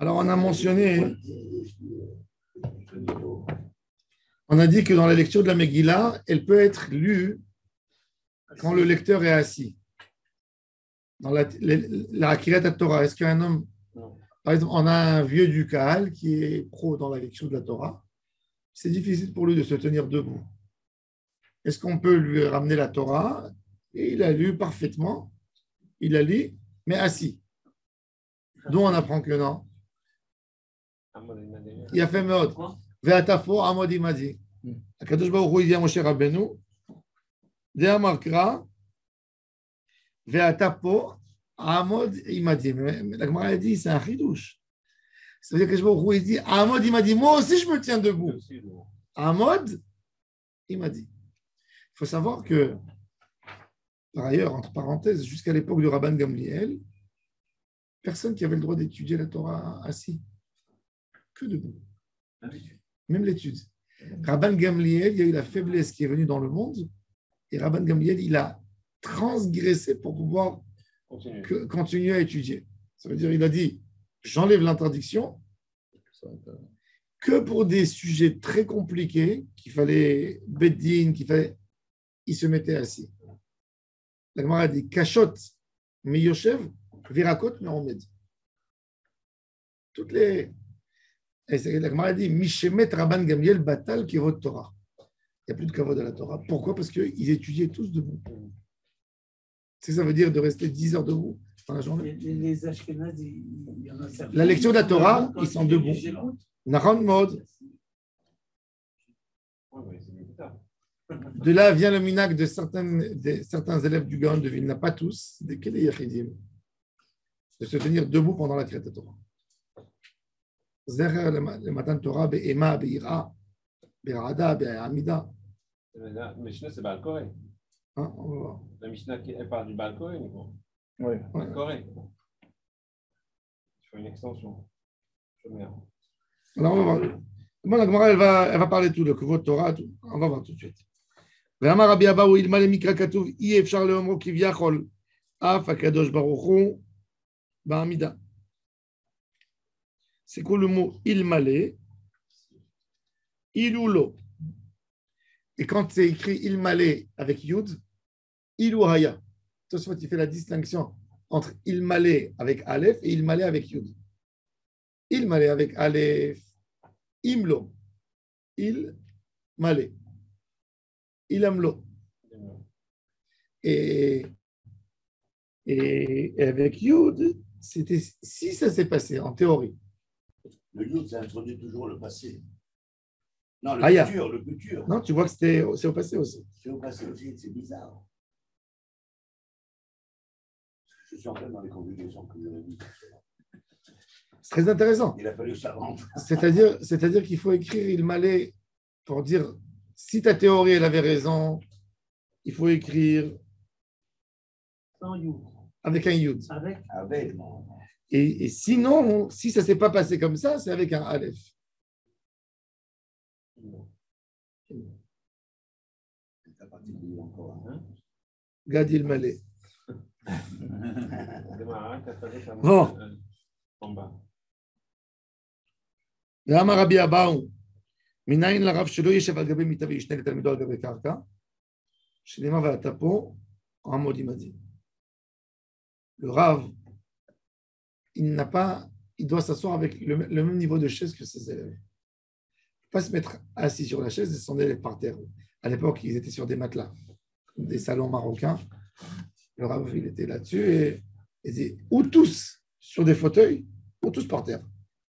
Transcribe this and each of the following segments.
Alors, on a mentionné, on a dit que dans la lecture de la Megillah, elle peut être lue quand le lecteur est assis. Dans la Kirat Torah, est-ce qu'un homme, par exemple, on a un vieux du Kahal qui est pro dans la lecture de la Torah, c'est difficile pour lui de se tenir debout. Est-ce qu'on peut lui ramener la Torah? Et il a lu parfaitement, il a lu, mais assis. D'où on apprend que non. Il a fait Meod. Ve'atafo amod imadi. Akadosh Baruch Hu dit à Moshe Rabbeinu, De'amar kra, ve'atafo amod imadi. La Gemara a dit, c'est un chidouche. Ça veut dire que Akadosh Baruch Hu dit, amod imadi. Moi aussi, je me tiens debout. Amod imadi. Il faut savoir que, par ailleurs, entre parenthèses, jusqu'à l'époque du Rabban Gamliel, personne qui avait le droit d'étudier la Torah assis. Que debout. Même l'étude. Rabban Gamliel, il y a eu la faiblesse qui est venue dans le monde, et Rabban Gamliel, il a transgressé pour pouvoir continuer à étudier. Ça veut dire, il a dit, j'enlève l'interdiction que pour des sujets très compliqués, qu'il fallait beddin, il se mettait assis. La Gemara a dit, kachot, mais yoshev, virakot, mais omed. Toutes les... Et la Gemara a dit, mishemet Rabban Gamliel batal kivot Torah. Il n'y a plus de kavod à la Torah. Pourquoi? Parce qu'ils étudiaient tous debout. Ça veut dire de rester 10 heures debout dans la journée. Les Ashkenaz, il y en a certains. La lecture de la Torah, ils sont debout. Nahon Mod. De là vient le minag de certains élèves du Gaon de Vilna, pas tous, de Kelei Yachidim, de se tenir debout pendant la Kriyat Torah. Zecher le Matan Torah be'ema, be'ira, be'rada, be'amida. La Mishnah, c'est Baal Koré. Hein, on va voir. La Mishnah, elle parle du Baal Koré, Oui. Baal Koré. Il faut une extension. Alors, on va voir. Bon, la Gemara, elle va parler tout, le Kuvot Torah, tout. On va voir tout de suite. ואמר רבי אבאו, אלמלא למקרא כתוב, אי אפשר לאומרו כביכול, אף הקדוש ברוך הוא בעמידה. C'est quoi le mot ilmalé? Ilulo. Et quand c'est écrit ilmalé avec yud, iluhaya. Tout ça, tu fais la distinction entre ilmalé avec aleph et ilmalé avec yud. Ilmalé avec aleph, imlo. Ilmalé. Ilamlo. Et avec yud, c'était si ça s'est passé en théorie. Le yud, ça introduit toujours le passé. Non, le futur. Non, tu vois que c'est au passé aussi. C'est au passé aussi, c'est bizarre. Je suis en train dans les conjugations que vous avez dites. C'est très intéressant. Il a fallu ça rendre. C'est-à-dire qu'il faut écrire il m'allait pour dire si ta théorie elle avait raison, il faut écrire avec un yud. Avec. Et sinon, si ça ne s'est pas passé comme ça, c'est avec un aleph. Gad il m'allait. Bon. למה רבי אבאו, מניין לרב שלא ישב על גבי מיטה וישנה לתלמידו על גבי קרקע, שנאמר ואתה פה, עמוד עמדי. Le Rav, il doit s'asseoir avec le même niveau de chaise que ses élèves. Il ne faut pas se mettre assis sur la chaise et son élève par terre. À l'époque, ils étaient sur des matelas, des salons marocains. Le Rav, il était là-dessus et il disait ou tous sur des fauteuils, ou tous par terre.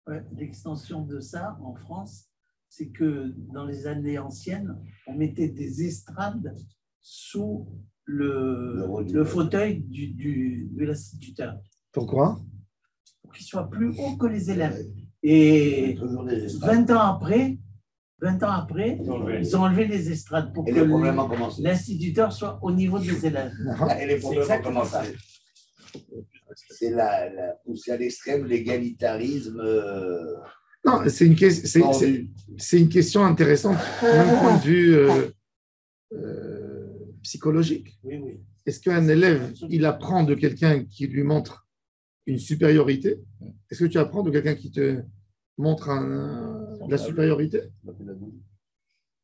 Ouais, l'extension de ça en France, c'est que dans les années anciennes, on mettait des estrades sous le fauteuil de l'instituteur. Pourquoi? Pour qu'il soit plus haut que les élèves. Et 20 ans après, ils ont enlevé les estrades pour que l'instituteur soit au niveau des élèves. Et les problèmes ont commencé. C'est la poussée à l'extrême, l'égalitarisme. Non, c'est une question intéressante d'un point de vue psychologique. Oui. Est-ce qu'un élève, il apprend de quelqu'un qui lui montre une supériorité. Est-ce que tu apprends de quelqu'un qui te montre de la supériorité?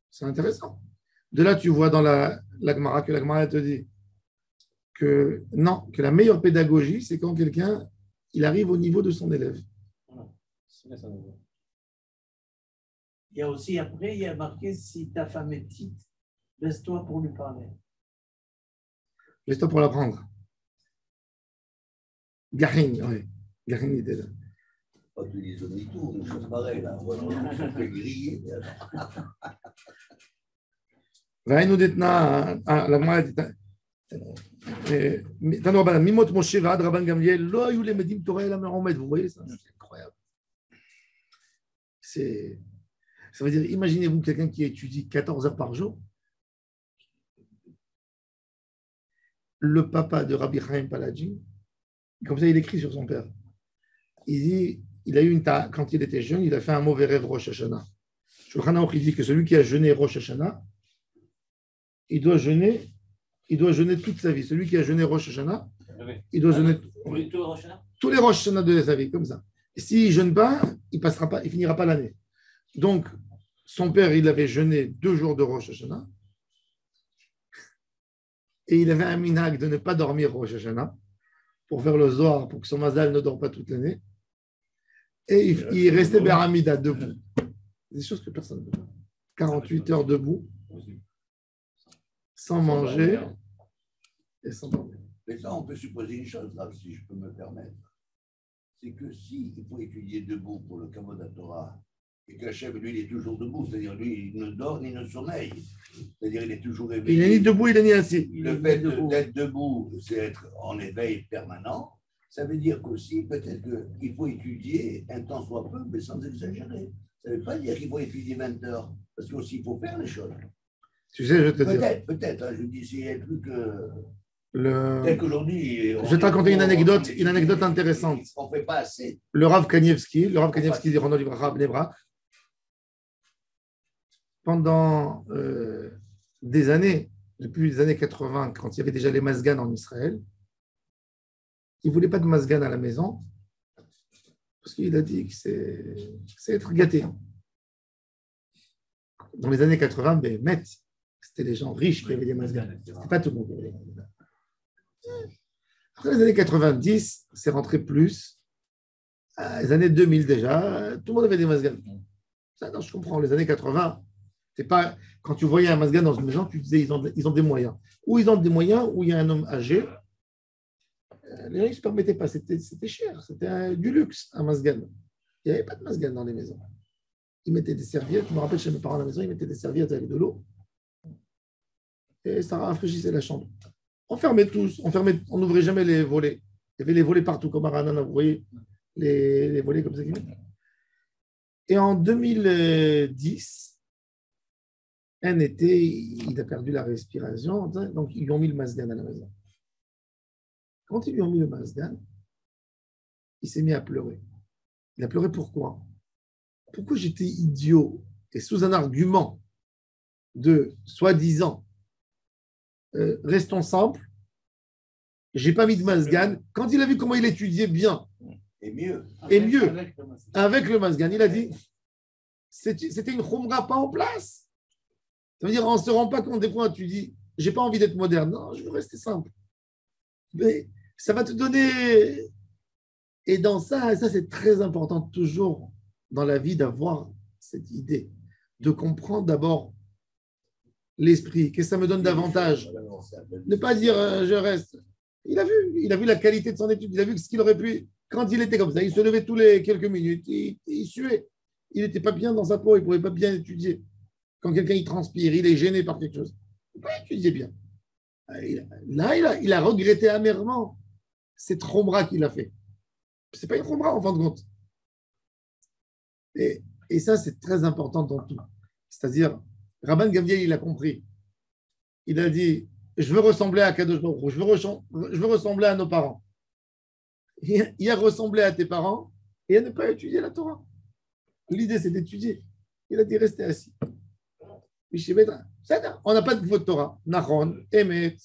C'est intéressant. De là, tu vois dans la Gemara que la Gemara te dit que non, que la meilleure pédagogie, c'est quand quelqu'un il arrive au niveau de son élève. Il y a aussi, après, il y a marqué, si ta femme est petite, laisse-toi pour lui parler. Laisse-toi pour l'apprendre. Gahin, oui. Gahin était là. Pas tous les demi-tours, une chose pareille, là. Voilà, on se fait griller. ראינו דתנא, לגמרא ממות משה ועד רבן גמליאל לא היו למדים תורה אלא מעומד. Vous voyez ça, c'est incroyable. Ça veut dire, imaginez-vous quelqu'un qui étudie 14 heures par jour. Le papa de Rabbi Chaim Paladji, comme ça il écrit sur son père. Il dit, il a eu quand il était jeune, il a fait un mauvais rêve Rosh Hashanah. Shulchan Aruch, il dit que celui qui a jeûné Rosh Hashanah, il doit jeûner toute sa vie. Celui qui a jeûné Rosh Hashanah, il doit jeûner tous les Rosh Hashanah de sa vie, comme ça. Et s'il ne jeûne pas, il ne finira pas l'année. Donc, son père, il avait jeûné 2 jours de Rosh Hashanah et il avait un minhag de ne pas dormir Rosh Hashanah pour faire le Zohar, pour que son mazal ne dort pas toute l'année. Et il restait Beramida, debout. Des choses que personne ne veut. 48 heures debout, sans manger et sans dormir. Mais ça, on peut supposer une chose, là, si je peux me permettre. C'est que si il faut étudier debout pour le Kavod HaTorah, et qu'Hachem, lui, il est toujours debout, c'est-à-dire, lui, il ne dort ni ne sommeille. C'est-à-dire, il est toujours éveillé. Il n'est ni debout, il n'est ni assis. Le fait d'être debout, c'est être en éveil permanent. Ça veut dire qu'aussi, peut-être qu'il faut étudier un temps soit peu, mais sans exagérer. Ça ne veut pas dire qu'il faut étudier 20 heures, parce qu'aussi, il faut faire les choses. Tu sais, je te dis. Peut-être, hein, je dis, s'il y a un truc. Peut-être qu'aujourd'hui. Je vais te raconter une anecdote intéressante. On ne fait pas assez. Le Rav Kanievski dit Rono Livracha Bnei Brak, pendant des années, depuis les années 80, quand il y avait déjà les masganes en Israël, il ne voulait pas de masgan à la maison parce qu'il a dit que c'est être gâté. Dans les années 80, c'était les gens riches qui avaient des masgan. Ce n'était pas tout le monde qui avait des masgan. Après les années 90, c'est rentré plus. Les années 2000 déjà, tout le monde avait des masgan. Ça, non, je comprends. Les années 80, c'est pas quand tu voyais un masgan dans une maison, tu disais ils ont des moyens. Ou ils ont des moyens, ou il y a un homme âgé. Les gens ne se permettaient pas, c'était cher, c'était du luxe, un masgan. Il n'y avait pas de masgan dans les maisons. Ils mettaient des serviettes, je me rappelle chez mes parents à la maison, ils mettaient des serviettes avec de l'eau et ça rafraîchissait la chambre. On fermait tous, on n'ouvrait jamais les volets. Il y avait les volets partout, comme à Ranana, vous voyez, les volets comme ça. Et en 2010, un été, il a perdu la respiration, donc ils lui ont mis le masgan à la maison. Quand ils lui ont mis le masgan, il s'est mis à pleurer. Il a pleuré pourquoi? Pourquoi j'étais idiot et sous un argument de soi-disant restons simples, j'ai pas mis de masgan. Quand il a vu comment il étudiait bien et mieux avec le masgan, il a dit c'était une khumra pas en place. Ça veut dire on ne se rend pas compte des fois tu dis j'ai pas envie d'être moderne, non, je veux rester simple. Mais ça va te donner. Et dans ça c'est très important toujours dans la vie d'avoir cette idée, de comprendre d'abord l'esprit, qu'est-ce que ça me donne d'avantage. Ne pas dire je reste. Il a vu la qualité de son étude, il a vu ce qu'il aurait pu. Quand il était comme ça, il se levait tous les quelques minutes, il suait. Il n'était pas bien dans sa peau, il ne pouvait pas bien étudier. Quand quelqu'un il transpire, il est gêné par quelque chose, il ne peut pas étudier bien. Là, il a regretté amèrement cette khumra qu'il a fait. Ce n'est pas une khumra en fin de compte. Et ça, c'est très important dans tout. C'est-à-dire, Rabban Gamliel, il a compris. Il a dit, je veux ressembler à Kadosh Baruch Hu, je veux ressembler à nos parents. Il a ressemblé à tes parents et à ne pas étudier la Torah. L'idée, c'est d'étudier. Il a dit, restez assis. On n'a pas de faute Torah. Nachon, Emet,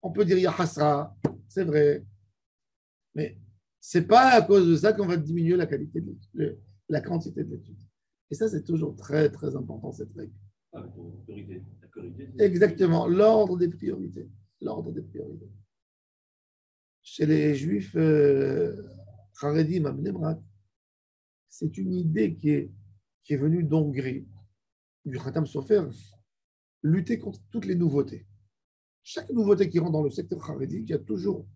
on peut dire Yahasra, c'est vrai. Mais Ce n'est pas à cause de ça qu'on va diminuer la qualité, la quantité de l'étude. Et ça, c'est toujours très, très important, cette règle. Exactement, l'ordre des priorités. L'ordre des priorités. Chez les juifs, Haredim à Bnei Brak, c'est une idée qui est venue d'Hongrie, du Khatam Sofer, lutter contre toutes les nouveautés. Chaque nouveauté qui rentre dans le secteur Haredi, il y a toujours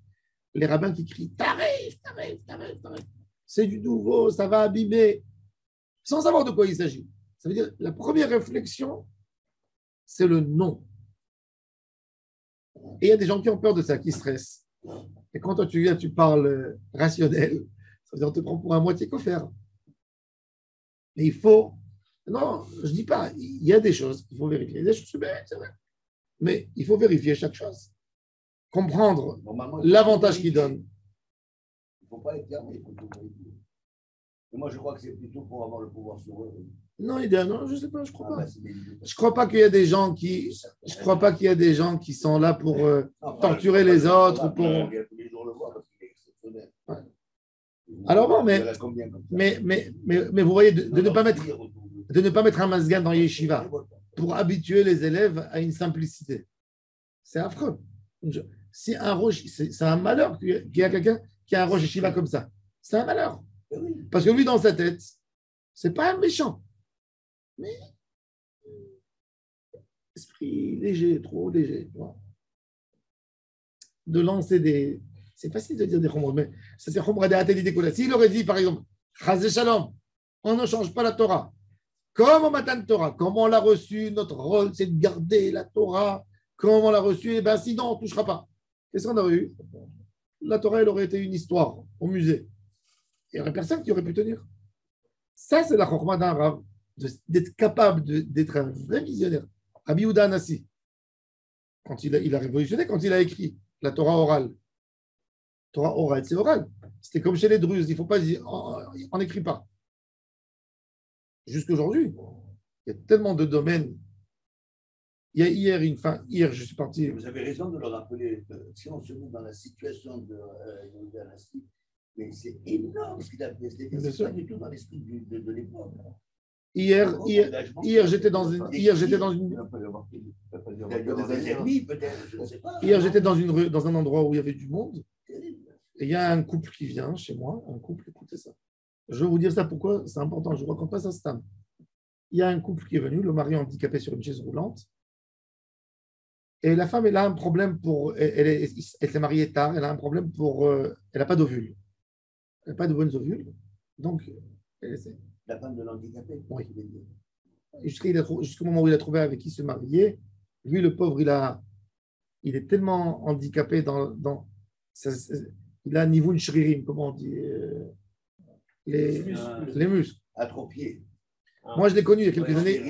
les rabbins qui crient Tarif, tarif, tarif, tarif. C'est du nouveau, ça va abîmer, sans savoir de quoi il s'agit. Ça veut dire la première réflexion, c'est le non. Et il y a des gens qui ont peur de ça, qui stressent. Et quand toi tu viens, tu parles rationnel, ça veut dire on te prend pour un moitié coffert. Mais il faut. Non, je ne dis pas, il y a des choses qu'il faut vérifier. Des choses, c'est vrai. Mais il faut vérifier chaque chose. Comprendre l'avantage qu'il donne. Il ne faut pas être fermé. Moi, je crois que c'est plutôt pour avoir le pouvoir sur eux. Non, non, je ne sais pas, je ne crois pas. Je ne crois pas qu'il y a des gens qui. Je crois pas qu'il y a des gens qui sont là pour torturer les autres. Pour... Ouais. Alors bon, mais vous voyez, de ne pas mettre un masgan dans Yeshiva pour habituer les élèves à une simplicité. C'est affreux. Si un roche, c'est un malheur qu'il y a quelqu'un qui a un roche Yeshiva comme ça. C'est un malheur. Parce que lui, dans sa tête, c'est pas un méchant. Mais esprit léger, trop léger. De lancer des... C'est facile de dire des chomres, mais ça c'est chomre d'idée. S'il aurait dit, par exemple, Chazé Shalom, on ne change pas la Torah. Comme au matin de Torah, comment on l'a reçu, notre rôle, c'est de garder la Torah. Comment on l'a reçu, et bien sinon, on ne touchera pas. Qu'est-ce qu'on aurait eu? La Torah, elle aurait été une histoire au musée. Il n'y aurait personne qui aurait pu tenir. Ça, c'est la chorma d'un Rav, d'être capable d'être un vrai visionnaire. Rabbi Yehuda Anassi, quand il a révolutionné, quand il a écrit la Torah orale. Torah orale, c'est oral. C'était comme chez les Druzes, il ne faut pas dire, on n'écrit pas. Jusqu'aujourd'hui, il y a tellement de domaines. Il y a hier, je suis parti. Vous avez raison de le rappeler. Si on se met dans la situation de Yehuda Anassi, mais c'est énorme ce qu'il a fait. C'est pas du tout dans l'esprit de l'époque. Hier, j'étais dans une. Hier, j'étais dans un endroit où il y avait du monde. Et il y a un couple qui vient chez moi. Un couple, écoutez ça. Je vais vous dire ça pourquoi c'est important. Je ne raconte pas ça, Stam. Il y a un couple qui est venu, le mari handicapé sur une chaise roulante. Et la femme, elle a un problème pour. Elle s'est mariée tard, elle a un problème pour. Elle n'a pas d'ovules. Elle n'a pas de bonnes ovules. Donc, la femme de l'handicapé. Oui. Jusqu'au moment où il a trouvé avec qui se marier, lui, le pauvre, il est tellement handicapé il a un niveau de shririm, comment on dit les muscles. Atrophié. Moi, je l'ai connu il y a quelques années.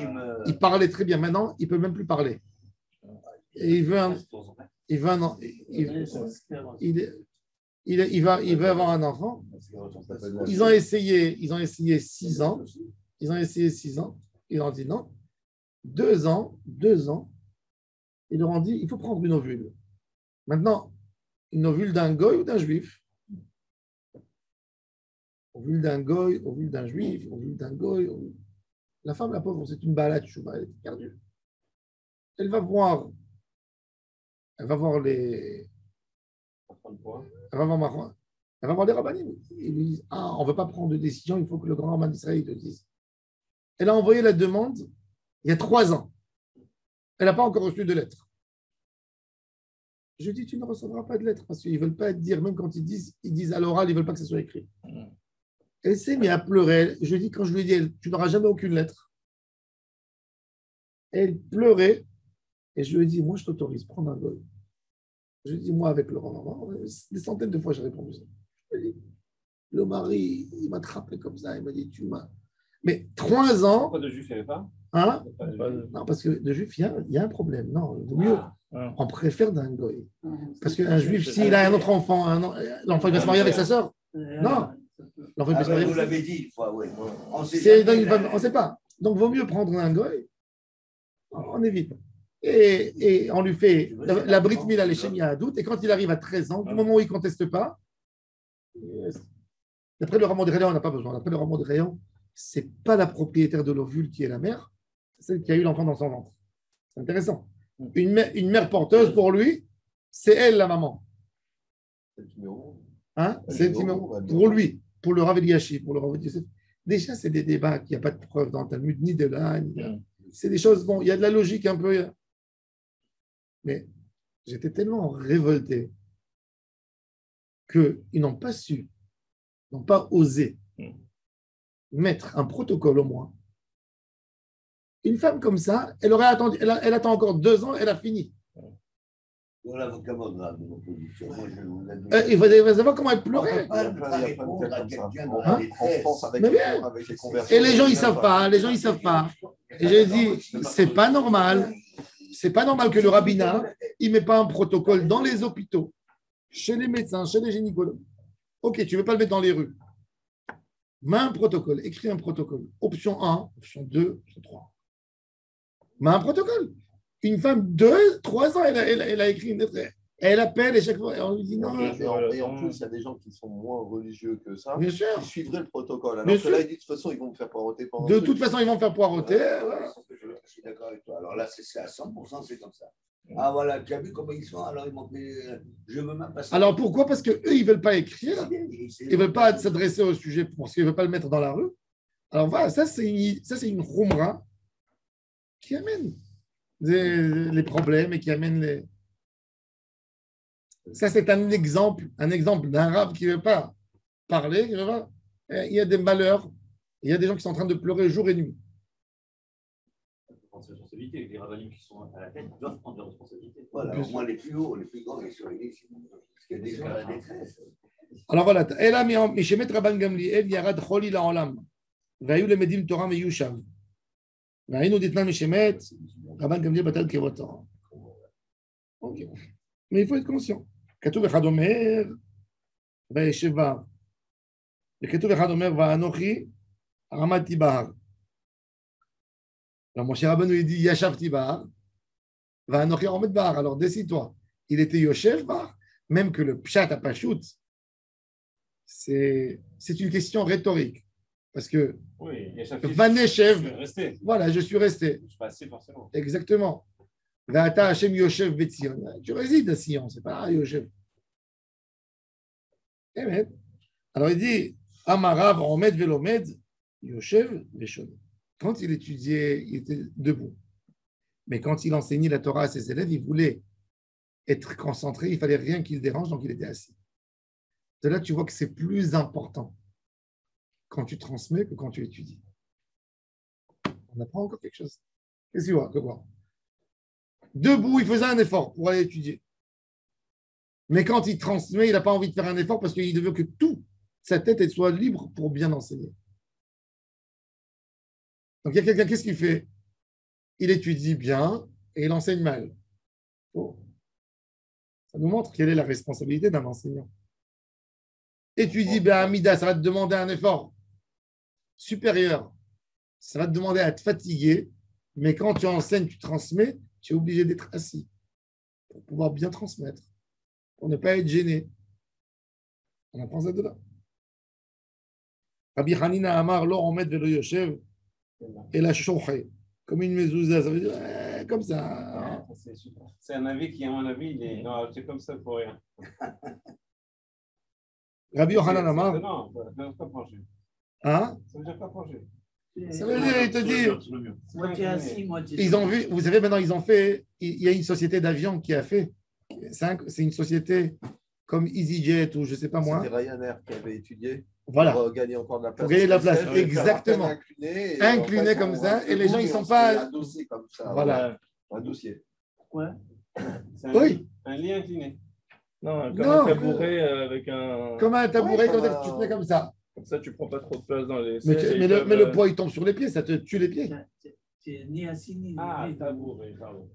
Il parlait très bien. Maintenant, il ne peut même plus parler. Et il veut avoir un enfant. Ils ont essayé 6 ans. Ils leur ont dit non. 2 ans. Ils leur ont dit il faut prendre une ovule. Maintenant, une ovule d'un goy ou d'un juif? Ovule d'un goy, ovule d'un juif, ovule d'un goy. La femme, la pauvre, c'est une balade chouva, elle est perdue. Elle va voir les. Elle va voir les rabbinim. Ils lui disent on ne veut pas prendre de décision, il faut que le grand rabbin d'Israël le dise. Elle a envoyé la demande il y a 3 ans. Elle n'a pas encore reçu de lettre. Je dis tu ne recevras pas de lettre parce qu'ils ne veulent pas dire, même quand ils disent à l'oral, ils ne veulent pas que ça soit écrit. Elle s'est mise à pleurer. Quand je lui ai dit tu n'auras jamais aucune lettre. Elle pleurait et je lui ai dit moi je t'autorise, prends un goy. Je dis, moi, avec le grand maman, des centaines de fois, j'ai répondu ça. Je lui ai dit, le mari, il m'a attrapé comme ça, il m'a dit, tu m'as. Mais 3 ans. Pourquoi de juif, il n'y avait pas? Non, parce que de juif, il y a un problème. Non, il vaut mieux. On préfère d'un goy. Parce qu'un juif, s'il a un autre enfant, l'enfant, il va se marier avec sa sœur. Non. L'enfant, il va se marier avec sa sœur. Vous l'avez dit une fois, oui. On ne sait pas. Donc, il vaut mieux prendre un goy. On évite. Et on lui fait la Brit Mila, les Shem Yahadout, et quand il arrive à 13 ans, du moment où il ne conteste pas, D'après le Rambam de Rayon, on n'a pas besoin. D'après le Rambam de Rayon, ce n'est pas la propriétaire de l'ovule qui est la mère, c'est celle qui a eu l'enfant dans son ventre. C'est intéressant. Une mère porteuse, pour lui, c'est elle la maman. Hein? C'est pour lui, pour le Rav Eliashi, pour le Rav Yosef. Déjà, c'est des débats qu'il n'y a pas de preuve dans le Talmud, ni de là, ni de là. C'est des choses, bon, il y a de la logique un peu. Mais j'étais tellement révolté qu'ils n'ont pas su, n'ont pas osé mettre un protocole au moins. Une femme comme ça, elle aurait attendu, elle attend encore 2 ans, elle a fini. Voilà l'avocat moderne de l'opposition. Il va savoir comment elle pleurait. Et les gens, ils ne savent pas. Les gens, ils savent pas. Et j'ai dit, c'est pas normal. C'est pas normal que le rabbinat, il ne met pas un protocole dans les hôpitaux, chez les médecins, chez les gynécologues. Ok, tu ne veux pas le mettre dans les rues. Mets un protocole, écris un protocole. Option 1, option 2, option 3. Mets un protocole. Une femme, 2, 3 ans, elle a écrit une lettre. Elle appelle et chaque fois, on lui dit non. Et en plus, il y a des gens qui sont moins religieux que ça, Bien sûr. qui suivraient le protocole. Alors Bien que sûr. là, ils disent de toute façon, ils vont me faire poireauter pendant. De toute façon, ils vont faire poireauter. Voilà. Je suis d'accord avec toi. Alors là, c'est à 100%, c'est comme ça. Ah voilà, tu as vu comment ils sont, alors ils m'ont dit, je veux même passer. Alors pourquoi? Parce qu'eux, ils ne veulent pas écrire. Ils ne veulent pas s'adresser au sujet parce qu'ils ne veulent pas le mettre dans la rue. Alors voilà, ça, c'est une roumra qui amène les problèmes et qui amène les. Ça, c'est un exemple d'un rave qui ne veut pas parler. Il y a des malheurs. Il y a des gens qui sont en train de pleurer jour et nuit. Ses responsabilités. Les rabbins qui sont à la tête doivent prendre leurs responsabilités. Voilà, au moins les plus hauts, les plus grands, ils sont réunis. Parce qu'il y a des gens à la détresse. Alors voilà, Ela Mishemet Rabban Gamliel Yarad Choli Laolam. Vayu Lemedim Torah Meyushav. Vainu Ditna Mishemet Rabban Gamliel Batal Kevotor. Ok. Mais il faut être conscient. Katuv Echad Omer Vayeshev Bar. Katuv Echad Omer Va'anochi Ramati Bahar. Alors, mon cher Rabban lui dit Yashavti Bar, va Anochi Omed Bar. Alors, décide-toi. Il était Yoshev Bar, même que le Pshat à Pachout, c'est une question rhétorique. Parce que Oui, Vaneshev, voilà, je suis resté. Je suis passé forcément. Exactement. Vata Hashem Yoshev Betzion. Tu résides à Sion, c'est pas Yoshev. Alors, il dit Amarav Omed Velomed Yoshev Veshon. Quand il étudiait, il était debout. Mais quand il enseignait la Torah à ses élèves, il voulait être concentré, il ne fallait rien qui le dérange, donc il était assis. De là, tu vois que c'est plus important quand tu transmets que quand tu étudies. On apprend encore quelque chose. Qu'est-ce que tu vois? Quoi? Debout, il faisait un effort pour aller étudier. Mais quand il transmet, il n'a pas envie de faire un effort parce qu'il veut que toute sa tête elle soit libre pour bien enseigner. Donc, il y a quelqu'un, qu'est-ce qu'il fait? Il étudie bien et il enseigne mal. Oh. Ça nous montre quelle est la responsabilité d'un enseignant. Étudie bien, Amida, ça va te demander un effort supérieur. Ça va te demander à te fatiguer, mais quand tu enseignes, tu transmets, tu es obligé d'être assis pour pouvoir bien transmettre, pour ne pas être gêné. On apprend ça de là. Rabbi Hanina Amar, lo omed velo yoshev. Et la chouché, comme une mezouza, ça veut dire comme ça. C'est un avis qui, à mon avis, c'est comme ça pour rien. Rabbi Yochanan Amar. Non, ça ne veut pas pencher. Hein? Ça ne veut pas pencher. Ça veut dire, il te dit. Moitié assis, moitié. Ils ont vu, vous savez, maintenant, ils ont fait. Il y a une société d'avion qui a fait. C'est une société comme EasyJet ou je ne sais pas moi. C'était Ryanair qui avait étudié. Voilà. Pour gagner encore de la place. Pour gagner de la place, exactement. Incliné comme ça, et les gens, ils ne sont pas. Un dossier comme ça. Voilà. Un dossier. Ouais. Oui. Un lit incliné. Non, comme un tabouret avec un. Comme un tabouret, comme ça, tu te mets comme ça. Comme ça, tu ne prends pas trop de place dans les. Mais le poids, il tombe sur les pieds, ça te tue les pieds. C'est ni assis ni. Ah, tabouret, pardon.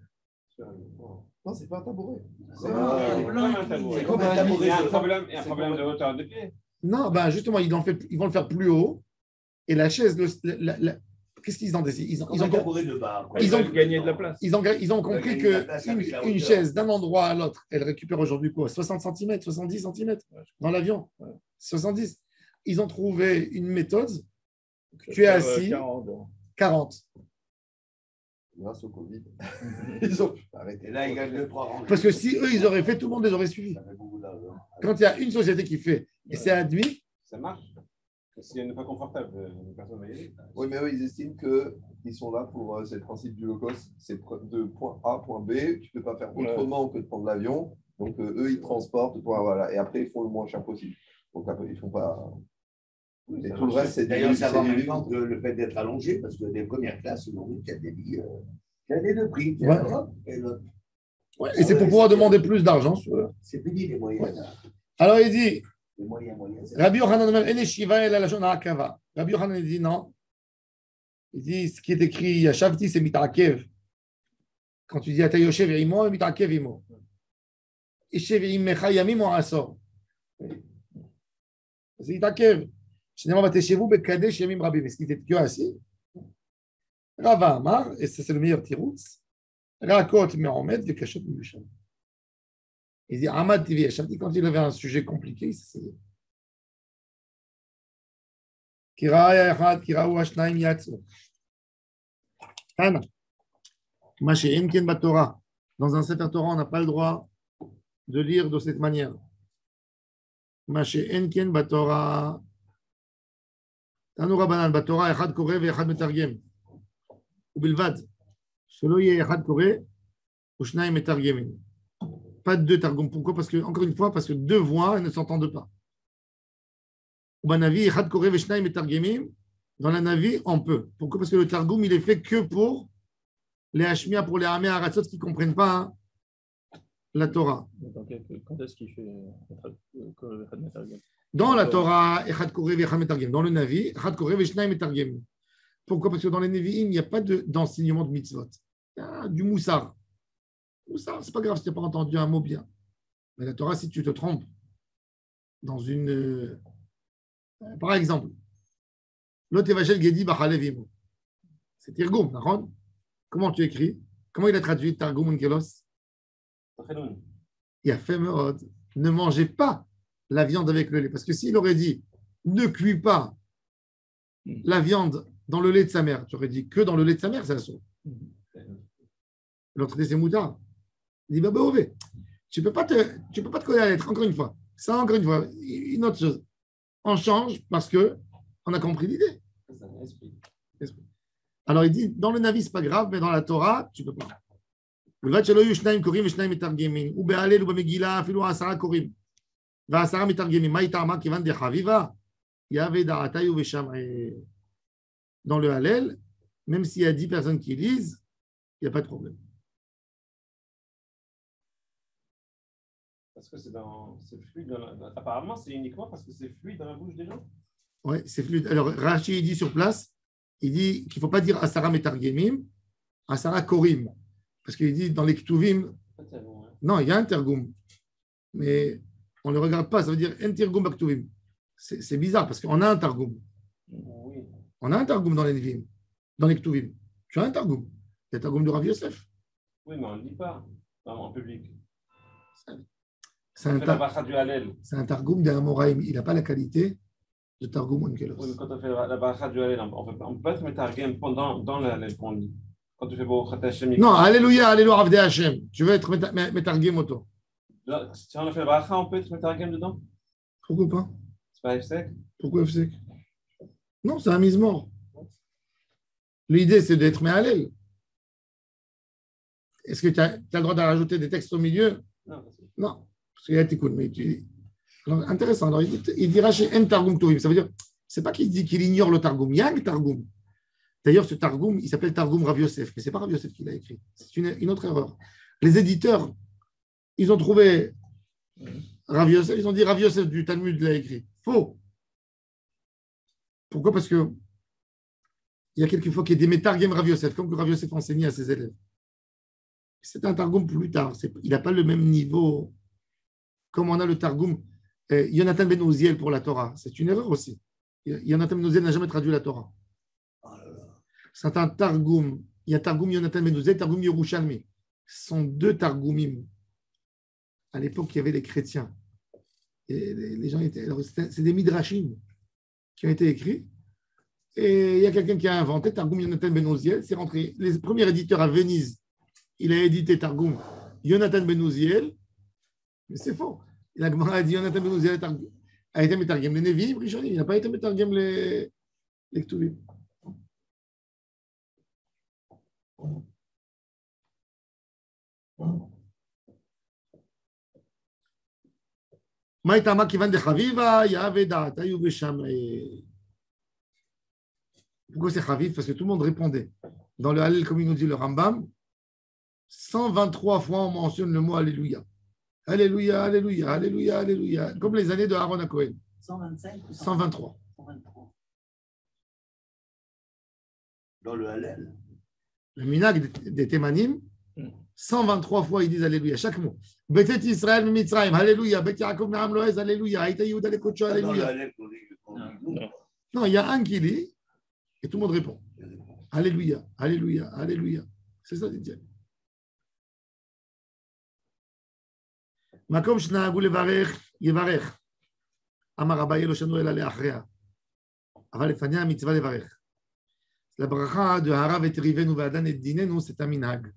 Non, c'est pas un tabouret. C'est un tabouret. C'est comme un tabouret. Il y a un problème de hauteur de pied. Non, ben justement, ils vont le faire plus haut. Et la chaise, qu'est-ce qu'ils ont décidé? Ils ont gagné de la place. Ils ont compris qu'une chaise d'un endroit à l'autre, elle récupère aujourd'hui quoi? 60 cm, 70 cm dans l'avion. 70. Ils ont trouvé une méthode. Tu es assis. 40. Grâce au Covid, ils ont pu arrêter. Et là, il gagne 2-3 rangs. Parce que si eux, ils auraient fait, tout le monde les aurait suivis. Ça fait beaucoup d'argent. Quand il y a une société qui fait, et c'est admis, Ça marche. Si elle n'est pas confortable, personne ne va y aller. Oui, mais eux, ils estiment qu'ils sont là pour c'est le principe du low cost. C'est de point A à point B. Tu ne peux pas faire autrement que de prendre l'avion. Donc, eux, ils transportent. Voilà. Et après, ils font le moins cher possible. Donc, après, ils ne font pas. Oui, Et tout le reste, c'est d'ailleurs, ça va en même temps que le fait d'être allongé, parce que les premières classes, il y a des billets, il y a des deux prix. Ouais. Et l'autre. Ouais, et c'est pour pouvoir demander plus d'argent. C'est fini les moyens. Alors il dit, Les moyens. Rabbi Yochanan même, Ene Shiva el Lashon Ha'akava. Rabbi Yochanan dit non. Il dit ce qui est écrit, Yashavti, c'est Mitakev. Quand tu dis Atayoshev Imo, Mitakev Imo. Ishev Imecha Yamim ou Asor. C'est Mitakev. Finalement, va chez vous, Bekadesh Yamim Rabbi. Mais ce qui était que assis. Rava Amar, et ça c'est le meilleur tiroutz. Rakot Me'omed, Vekashot Miyusham. Il dit Ahmad TV Yashavti, quand il avait un sujet compliqué, il s'essayait. Kira Yachad, Kira Uashnaim Yatsu. Tana. Maché Enken Batora. Dans un Sefer Torah, on n'a pas le droit de lire de cette manière. Maché Enken Batora. Tanu Rabbanan Batora, Echad Koreh et Echad Metargem. Ou Bilvad. Shelo yeh Echad Koreh, Ushnaim Metargemin. Pas de deux targum. Pourquoi? Parce que, encore une fois, parce que deux voix ne s'entendent pas. Dans la Navi, on peut. Pourquoi? Parce que le targum, il est fait que pour les Hashmia, pour les Hamé Aratzot qui ne comprennent pas la Torah. Quand est-ce qu'il fait Dans la Torah, Echad Koreh v'Echad Metargem. Dans le Navi, Echad Koreh v'Shnaim Metargem. Pourquoi? Parce que dans les Nevi'im, il n'y a pas d'enseignement de mitzvot. Il y a du moussar. Moussar, c'est pas grave si tu n'as pas entendu un mot bien. Mais la Torah, si tu te trompes dans une. Par exemple, Lotevachel Gedi Bachalevimo. C'est Tirgoum, d'accord? Comment tu écris? Comment il a traduit Targum Unkelos? Il a fait Meod. Ne mangez pas la viande avec le lait. Parce que s'il aurait dit ne cuis pas la viande dans le lait de sa mère, tu aurais dit que dans le lait de sa mère, c'est la sauce. L'autre dit c'est moutard. Il dit bah, tu ne peux pas te coller à la lettre, encore une fois. Ça, encore une fois, une autre chose. On change parce qu'on a compris l'idée. Alors il dit, dans le Navi, ce n'est pas grave, mais dans la Torah, tu ne peux pas. Dans le Hallel, même s'il y a 10 personnes qui lisent, il n'y a pas de problème. Parce que c'est fluide. Apparemment, c'est uniquement parce que c'est fluide dans la bouche des gens. Oui, c'est fluide. Alors, Rashi, il dit sur place, il dit qu'il ne faut pas dire Asara Metargemim, Asara Korim. Parce qu'il dit dans les Ktuvim, non, il y a un Tergum, mais on ne le regarde pas, ça veut dire un Tergum Baktuvim. C'est bizarre parce qu'on a un Targum. Oui. On a un Targum dans les Nevim, dans les Ktuvim. Tu as un Targum. Il y a un Targum de Rav Yosef. Oui, mais on ne le dit pas en public. C'est un Targum des Amoraïm. Il n'a pas la qualité de Targum Onkelos. Oui, mais quand on fait la baracha du Hallel, on ne peut pas être métargem dans le Hallel qu'on lit. Quand tu fais Baruch Hashem. Non, Alléluia, Alléluia, Avdei Hashem. Tu veux être métargem auto. Si on a fait la baracha, on peut être métargem dedans? Pourquoi pas? C'est pas Efsek? Pourquoi Efsek? Non, c'est un mise-mort. L'idée, c'est d'être méhalel. Est-ce que tu as le droit de rajouter des textes au milieu? Non. Parce qu'il y a Tikkun, mais alors, intéressant. Alors, il dira chez En Targum Tovim. Ça veut dire, c'est pas qu'il dit qu'il ignore le Targum. Il y a un Targum. D'ailleurs, ce Targum, il s'appelle Targum Rav Yosef, mais ce n'est pas Rav Yosef qui l'a écrit. C'est une autre erreur. Les éditeurs, ils ont trouvé Rav Yosef, ils ont dit Rav Yosef du Talmud l'a écrit. Faux. Pourquoi? Parce que il y a quelques fois qu'il y a des métargem Rav Yosef, comme que Rav Yosef enseignait à ses élèves. C'est un Targum plus tard. Il n'a pas le même niveau comme on a le Targum. Yonatan ben Uziel pour la Torah. C'est une erreur aussi. Yonatan ben Uziel n'a jamais traduit la Torah. C'est un Targum. Il y a Targum Yonatan ben Uziel, Targum Yerushalmi. Ce sont deux Targumim. À l'époque, il y avait les chrétiens. Et les gens étaient. C'est des midrashim qui ont été écrits. Et il y a quelqu'un qui a inventé Targum Yonatan Ben Uziel. C'est rentré. Les premiers éditeurs à Venise, il a édité Targum Yonatan Ben Uziel. Mais c'est faux. La Gemara a dit Yonatan Ben Uziel a été Metargem les Nevi'im, Rishonim. Il n'a pas été Metargem les Ktuvim. Maïtama Kivan de Chaviva, Yaveda, Tayou Sham. Pourquoi c'est Chaviv? Parce que tout le monde répondait. Dans le Hallel, comme il nous dit le Rambam, 123 fois on mentionne le mot Alléluia. Alléluia, Alléluia, Alléluia, Alléluia. Comme les années de Aaron à Cohen. 125 ou 123. 123. Dans le Hallel. Le minag des Témanim, 123 fois ils disent Alléluia, chaque mot. Betet Israël, Mitzrayim, Alléluia. Bet Yaakov, Me'am Loez, Alléluia. Aïta Yehuda, Lekocho, Dans le Alléluia. Hallel qu'on dit nous. Non, il y a un qui lit et tout le monde répond. Alléluia, Alléluia, Alléluia. C'est ça, dit. מקום שנהגו לברך, יברך. אמר רבי לא שנו אלא לאחריה. אבל לפניה המצווה לברך. La bracha de Harav et Rivenu Vadan et Dinenu, c'est un minhag.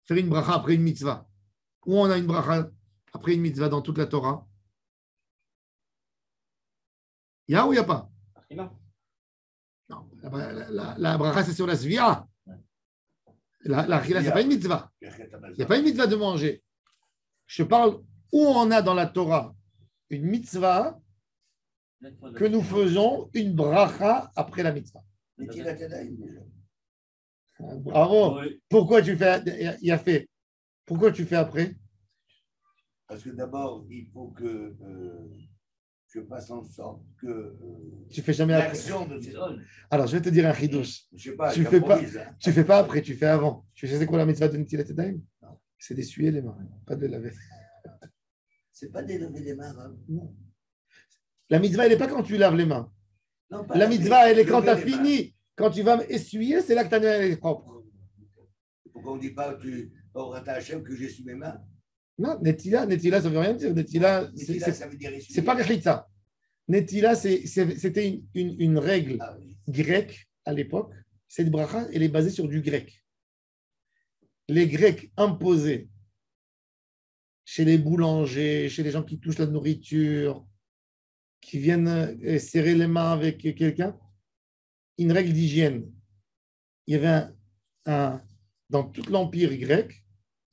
Faire une bracha après une mitzvah. Où on a une bracha après une mitzvah dans toute la Torah? Il y a ou il n'y a pas? Non, la bracha, c'est sur la svia. La chila, ce n'est pas une mitzvah. Il n'y a pas une mitzvah de manger. Je parle où on a dans la Torah une mitzvah que nous faisons une bracha après la mitzvah. Bravo. Pourquoi tu fais? Il a fait. Pourquoi tu fais après? Parce que d'abord, il faut que je fasse en sorte que tu fais jamais après. L'action de ces hommes. Alors, je vais te dire un chidouche. Je sais pas, Tu fais pas après, tu fais avant. Tu sais c'est quoi la mitzvah de Netilat Yadayim? C'est d'essuyer les mains, pas de les laver. C'est pas d'élever les mains. Hein. Non. La mitzvah, elle n'est pas quand tu laves les mains. Non, la mitzvah, elle est quand tu as fini. Quand tu vas essuyer, c'est là que ta main est propre. Pourquoi on ne dit pas au Rata Hashem que j'essuie mes mains? Non, Netila, ça ne veut rien dire. Netila, ça veut dire essuyer. C'est pas Rechitza. Netila, c'était une règle grecque à l'époque. Cette bracha, elle est basée sur du grec. Les Grecs imposaient chez les boulangers, chez les gens qui touchent la nourriture, qui viennent serrer les mains avec quelqu'un, une règle d'hygiène. Il y avait dans tout l'empire grec,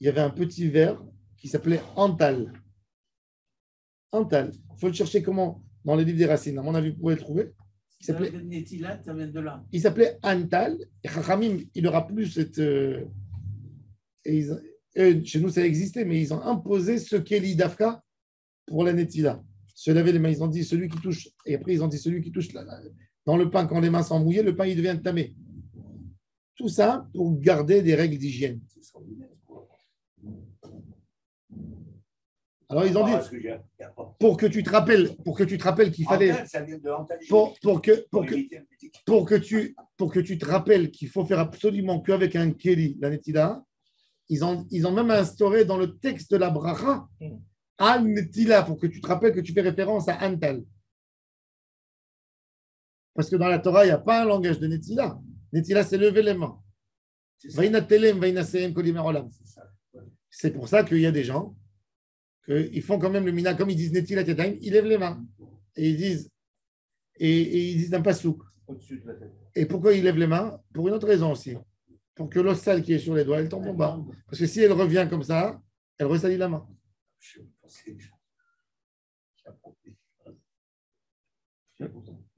il y avait un petit verre qui s'appelait antal. Antal. Il faut le chercher comment dans les livres des racines. À mon avis, vous pouvez le trouver. Il s'appelait antal. Et Chachamim, il n'aura plus cette. Chez nous, ça existait, mais ils ont imposé ce qu'est l'idafka pour la netila. Se laver les mains, ils ont dit celui qui touche. Et après, ils ont dit celui qui touche dans le pain, quand les mains sont mouillées, le pain, il devient tamé. Tout ça pour garder des règles d'hygiène. Alors ils ont dit pour que tu te rappelles qu'il fallait pour que tu te rappelles qu'il faut faire absolument qu'avec un keli la netila. Ils ont même instauré dans le texte de la bracha an netila pour que tu te rappelles que tu fais référence à antal. Parce que dans la Torah il n'y a pas un langage de netila. Netila c'est lever les mains. C'est pour ça qu'il y a des gens qu'ils font quand même le mina, comme ils disent Netilat Yadayim, ils lèvent les mains. Et ils disent un pasouk. Et pourquoi ils lèvent les mains? Pour une autre raison aussi. Pour que l'eau sale qui est sur les doigts, elle tombe en bas. Parce que si elle revient comme ça, elle ressalit la main.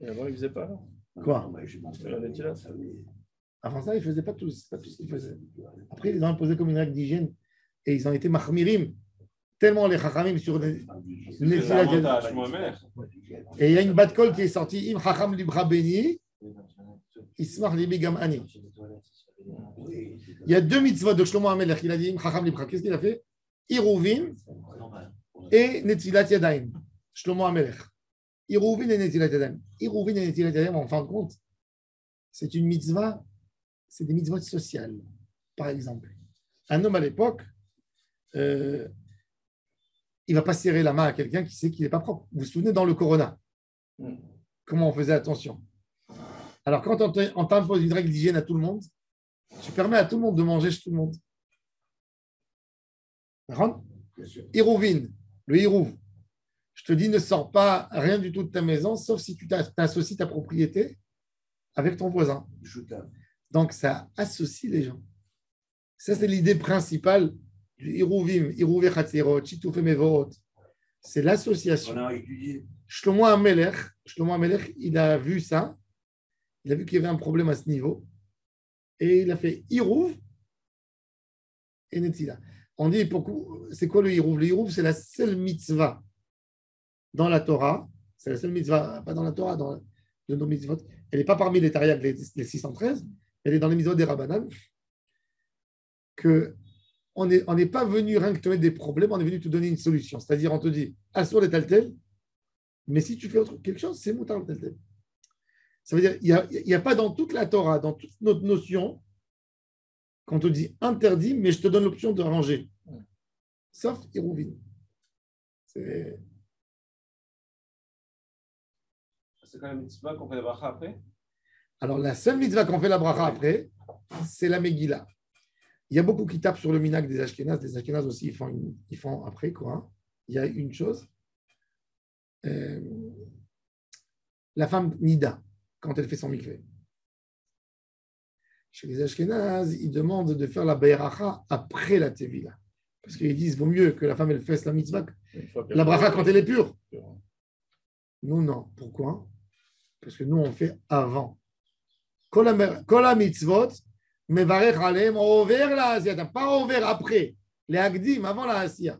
Et avant, ils ne faisaient pas. Quoi? Netilat. Avant ça, ils ne faisaient pas tout ce qu'ils faisaient. Après, ils ont imposé comme une règle d'hygiène. Et ils ont été mahmirim. Tellement les chachamim sur les et il y a une bat-kol qui est sortie im chacham libra beni ismach libi gam ani. Il y a deux mitzvot de Shlomo HaMelech. Il a dit im chacham libra. Qu'est-ce qu'il a fait? Iruvin et netilat yadayim. Shlomo HaMelech. Iruvin et netilat yadayim. Iruvin et netilat yadayim, en fin de compte, c'est une mitzvah, c'est des mitzvot sociales. Par exemple, un homme à l'époque il ne va pas serrer la main à quelqu'un qui sait qu'il n'est pas propre. Vous vous souvenez dans le Corona, comment on faisait attention. Alors, quand on t'impose une règle d'hygiène à tout le monde, tu permets à tout le monde de manger chez tout le monde. Hirouvin, le hirouv. Je te dis, ne sors pas rien du tout de ta maison, sauf si tu associes ta propriété avec ton voisin. Donc, ça associe les gens. Ça, c'est l'idée principale du hirouvim, hirouvé chatzirot, chitoufé mevot. C'est l'association. On a étudié. Shlomo HaMelech, il a vu ça. Il a vu qu'il y avait un problème à ce niveau. Et il a fait hirouv et netila. On dit, c'est quoi le hirouv? Le hirouv, c'est la seule mitzvah dans la Torah. C'est la seule mitzvah, pas dans la Torah, dans nos mitzvot. Elle n'est pas parmi les Tariag, les 613. Elle est dans les mitzvot des Rabbanan. On n'est pas venu rien que te mettre des problèmes, on est venu te donner une solution. C'est-à-dire, on te dit, assure les taltel, mais si tu fais quelque chose, c'est moutar le taltel. Ça veut dire, il n'y a pas dans toute la Torah, dans toute notre notion, qu'on te dit interdit, mais je te donne l'option de ranger. Sauf Hirouvin. C'est quand la mitzvah qu'on fait la bracha après? Alors, la seule mitzvah qu'on fait la bracha après, c'est la Megillah. Il y a beaucoup qui tapent sur le minag des Ashkénazes. Les Ashkénazes aussi, ils font après, quoi. Il y a une chose. La femme Nida, quand elle fait son mikvé. Chez les Ashkénazes, ils demandent de faire la Be'eracha après la Tevila. Parce qu'ils disent, vaut mieux que la femme, elle fasse la mitzvah, la bracha quand elle est pure. Nous, non. Pourquoi? Parce que nous, on fait avant. Kol mitzvot, mevarech alem, over la Asiya. Pas over après. Les Agdim, avant la Asiya.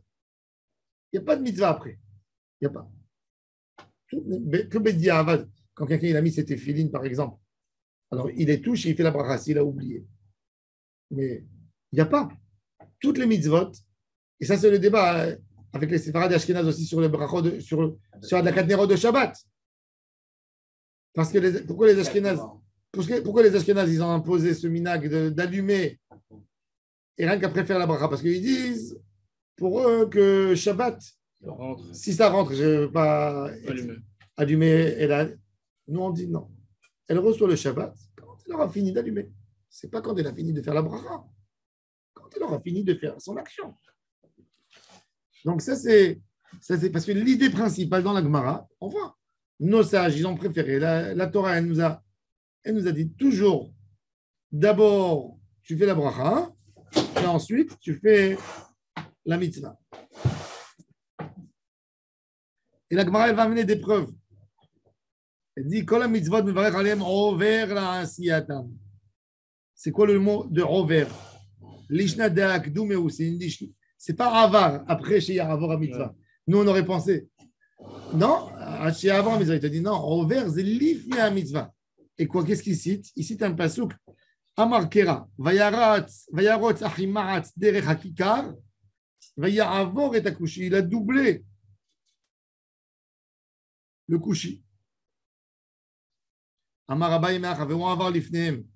Il n'y a pas de mitzvah après. Il n'y a pas. Que Bedi Avad, quand quelqu'un il a mis ses téphilines, par exemple, alors il les touche et il fait la bracha, s'il a oublié. Mais il n'y a pas. Toutes les mitzvot, et ça c'est le débat avec les séfarades d'Ashkenaz aussi sur le brachot, sur la Katnerot de Shabbat. Parce que pourquoi les Ashkenaz ils ont imposé ce minag d'allumer et rien qu'après faire la bracha? Parce qu'ils disent pour eux que Shabbat, si ça rentre, je ne veux pas allumer. Et là, nous on dit non. Elle reçoit le Shabbat quand elle aura fini d'allumer. Ce n'est pas quand elle a fini de faire la bracha. Quand elle aura fini de faire son action. Donc ça c'est parce que l'idée principale dans la Gemara, on voit, nos sages, ils ont préféré. La Torah, elle nous a dit toujours, d'abord, tu fais la bracha, et ensuite, tu fais la mitzvah. Et la Gemara, elle va amener des preuves. Elle dit, Kol mitzvot mevarech alem over la asiyatam. C'est quoi le mot de over? Lishna de akdoumeu, c'est une lishna. C'est pas avar, après chez Yaravor à mitzvah. Nous, on aurait pensé. Non, chez Yaravor à mitzvah, il te dit non, over, c'est l'ifne à mitzvah. Et quoi, qu'est-ce qu'il cite? Il cite un pasouk. Amar Kera, vayarot achimaratz derech hakikar, vayaravor et akushi. Il a doublé le kushi. Amar Abaye meach, vayarot avar lifnehem.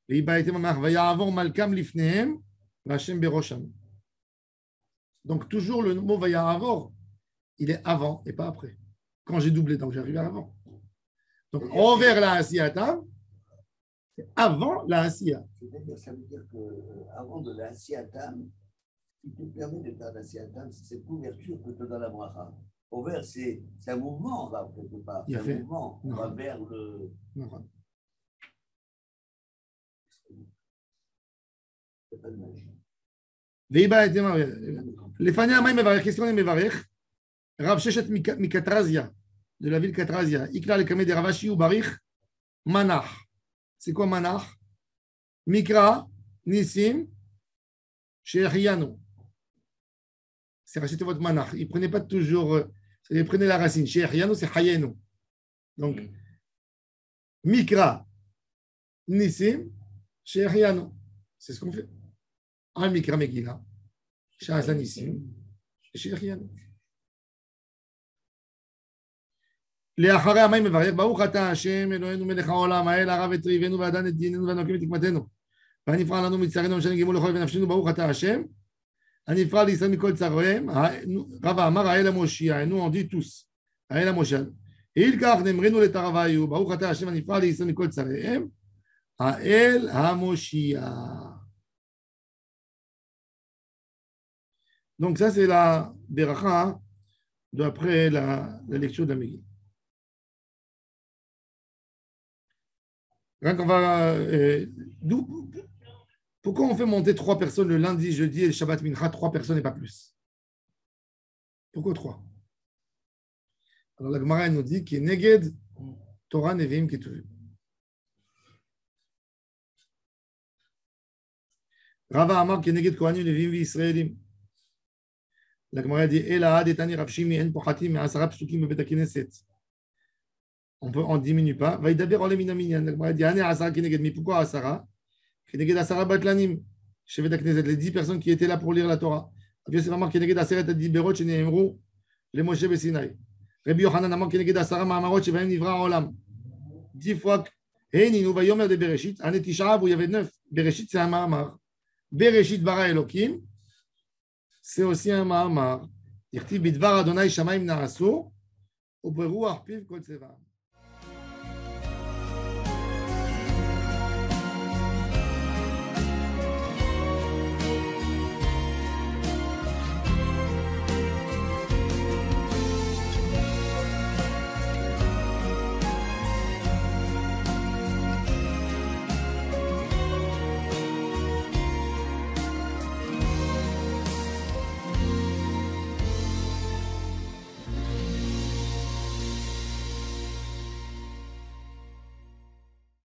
Vayibaitem meach, vayaravor malkam lifnehem, vachem berosham. Donc, toujours le mot Vayaravor, il est avant et pas après. Quand j'ai doublé, donc j'arrive à avant. Donc, envers la Asiyatam, c'est avant la Asiya. C'est-à-dire, ça veut dire qu'avant de la Asiyatam, ce qui te permet de faire la Asiyatam, c'est cette couverture que te donne la bracha. Envers, c'est un mouvement, là, quelque part. C'est un mouvement. On va vers le. C'est pas de magie. לפני המים מברך, qu'est-ce qu'on est מברך? רב ששת מקטרזיה, de la ville Katrazia, Ikla le kamé de Ravashi ou Barich, Manach. C'est quoi Manach? Mikra, Nissim, Shechianu. C'est racheter votre Manach. Il ne prenait pas toujours, il prenait la racine. Shechianu, c'est Hayenu. Donc, Mikra, Nissim, Shechianu. C'est ce qu'on fait. Al Mikra Megillah, Sha'azan Nissim, Shechianu. לאחרי המים מברך, ברוך אתה השם אלוהינו מלך העולם, האל הרב את ריבנו ועדן את דיננו והנוקם את תקמתנו, והנפרע לנו מצערנו ושנים גמול לחול ונפשנו, ברוך אתה השם, Anifra l'Israël Mikol Tsaroem, Rava Amar Ael Amoshia, et nous on dit tous, Ael Amoshia. Et il garde, Nemrenu le Taravayu, Baruch Ata Hashem Anifra l'Israël Mikol Tsaroem, Ael Amoshia. Donc ça c'est la Beracha d'après la lecture de la Megillah. Quand on va, pourquoi on fait monter 3 personnes le lundi, jeudi et le Shabbat Mincha, 3 personnes et pas plus? Pourquoi 3? Alors la Gemara nous dit qu'il est Neged Torah Nevi'im Ketuvim. Rava Amar qu'il est Neged Kohanim Nevi'im V'Israelim. La Gemara dit Ela Ad Etani Rav Shimi En Pochatim Me'asara Psukim Bebet HaKnesset. On ne diminue pas. Vaïdaber Olem Minaminyan. La Gemara dit Ane Asara Keneged. Mais pourquoi Asara? Keneged Asara Batlanim. Shevet HaKnesset. Les 10 personnes qui étaient là pour lire la Torah. C'est vraiment Keneged Aseret Adiberot Sheneemru Le Moshe Besinaï. Rabbi Yochanan Amar Keneged Asara Ma'amarot Shevaim Nivra Olam. 10 fois. Ninu Vayomer de Bereshit. Ane Tisha où il y avait 9. Bereshit c'est un Ma'amar. Bereshit bara Elokim. C'est aussi un Ma'amar. Irti Bidvar Adonai Shamaim Na'asu. Uberuach Piv Kol Tzevam.